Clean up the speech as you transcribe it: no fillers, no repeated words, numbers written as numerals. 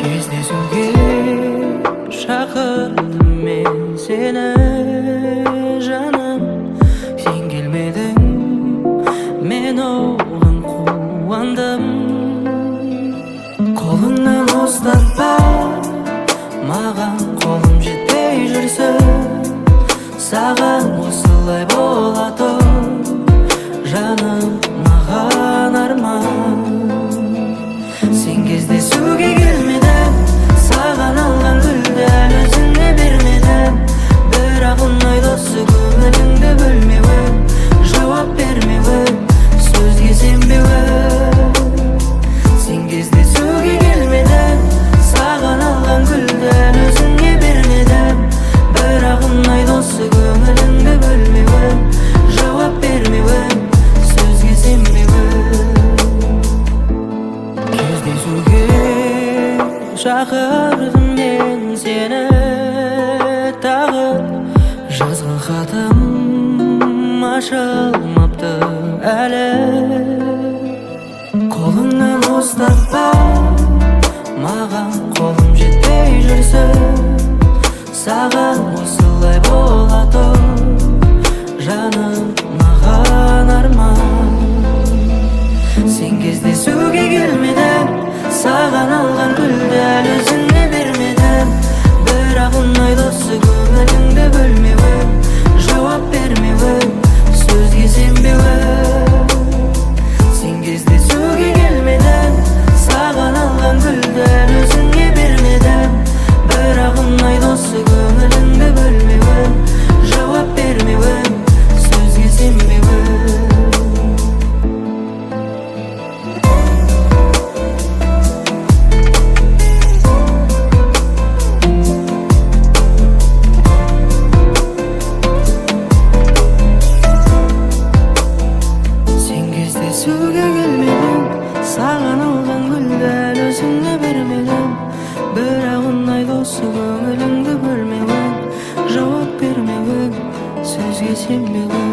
Кездесуге шақырдым мен сені, жаным, сен келмедің, мен оған қуандым. Қолыңнан ұстатпа, маған қолым жетпей жүрсін, саған осылай бола тұр, жаным, маған арман. Сен кездесуге келмедің, саған алған гүлді әлі өзіңе бермедің. Бірақ ұнайды осы көңіліңді бөлмеуің, жауап бермеуің, сөзге сенбеуің. Сен кездесуге келмедің, саған алған гүлді әлі өзіңе бермедің. Бірақ ұнайды осы көңіліңді бөлмеуің, жауап бермеуің, сөзге сенбеуің. Кездесуге шақырдым мен сені, тағы жазған хатым ашылмапты әлі. Қолыңнан ұстатпа, маған қолым жетпей жүрсін, саған осылай бола тұр, жаным, маған арман. Сен кездесуге келмедің, саған алған гүлді әлі өзіңе бермедің. Бірақ ұнайды осы көңіліңді бөлмеуің, жауап бермеуің, сөзге сенбеуің. Сен кездесуге келмедің, саған алған гүлді әлі өзіңе бермедің. Бірақ ұнайды осы көңіліңді бөлмеуің, жауап бермеуің, сөзге сенбеуің. Кездесуге келмедің, саған алған гүлді әлі өзіңе бермедің. Бірақ ұнайды осы көңіліңді бөлмеуің, жауап бермеуің, сөзге сенбеуің.